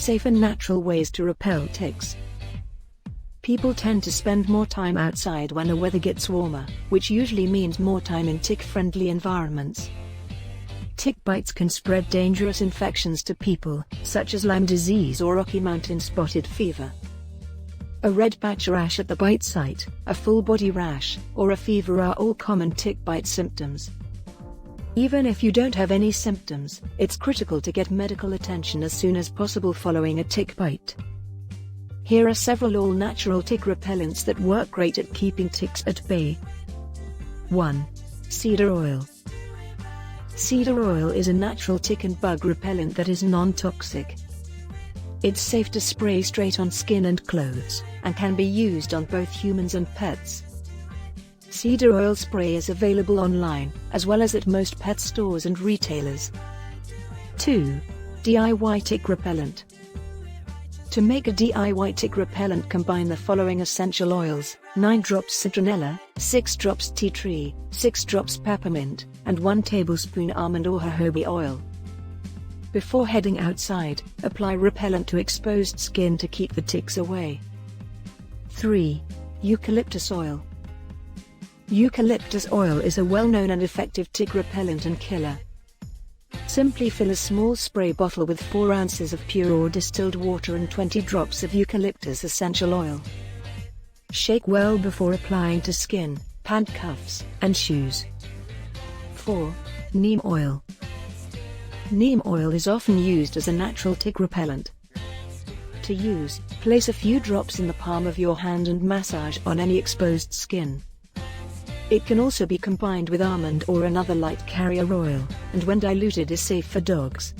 safe and natural ways to repel ticks. People tend to spend more time outside when the weather gets warmer, which usually means more time in tick-friendly environments. Tick bites can spread dangerous infections to people, such as Lyme disease or Rocky Mountain spotted fever. A red patch rash at the bite site, a full body rash, or a fever are all common tick bite symptoms. Even if you don't have any symptoms, it's critical to get medical attention as soon as possible following a tick bite. Here are several all-natural tick repellents that work great at keeping ticks at bay. 1. Cedar Oil. Cedar oil is a natural tick and bug repellent that is non-toxic. It's safe to spray straight on skin and clothes, and can be used on both humans and pets. Cedar oil spray is available online, as well as at most pet stores and retailers. 2. DIY tick repellent. To make a DIY tick repellent, combine the following essential oils: 9 drops citronella, 6 drops tea tree, 6 drops peppermint, and 1 tablespoon almond or jojoba oil. Before heading outside, apply repellent to exposed skin to keep the ticks away. 3. Eucalyptus oil. Eucalyptus oil is a well-known and effective tick repellent and killer. Simply fill a small spray bottle with 4 ounces of pure or distilled water and 20 drops of eucalyptus essential oil. Shake well before applying to skin, pant cuffs, and shoes. 4. Neem oil. Neem oil is often used as a natural tick repellent. To use, place a few drops in the palm of your hand and massage on any exposed skin. It can also be combined with almond or another light carrier oil, and when diluted is safe for dogs.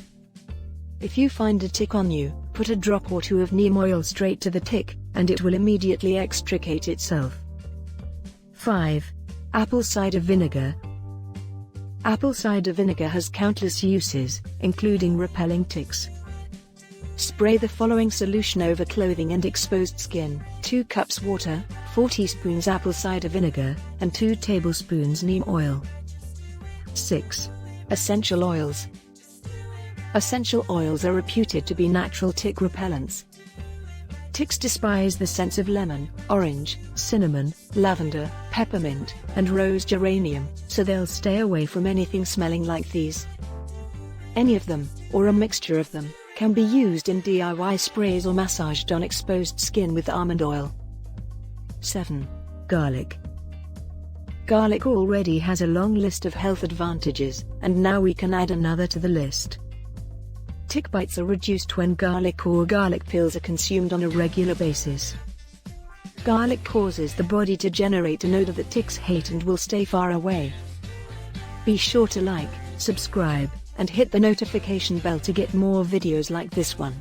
If you find a tick on you, put a drop or 2 of neem oil straight to the tick, and it will immediately extricate itself. 5. Apple cider vinegar. Apple cider vinegar has countless uses, including repelling ticks. Spray the following solution over clothing and exposed skin: 2 cups water, 4 teaspoons apple cider vinegar, and 2 tablespoons neem oil. 6. Essential oils. Essential oils are reputed to be natural tick repellents. Ticks despise the scents of lemon, orange, cinnamon, lavender, peppermint, and rose geranium, so they'll stay away from anything smelling like these. Any of them, or a mixture of them, can be used in DIY sprays or massaged on exposed skin with almond oil. 7. Garlic. Garlic already has a long list of health advantages, and now we can add another to the list. Tick bites are reduced when garlic or garlic pills are consumed on a regular basis. Garlic causes the body to generate an odor that ticks hate and will stay far away. Be sure to like, subscribe, and hit the notification bell to get more videos like this one.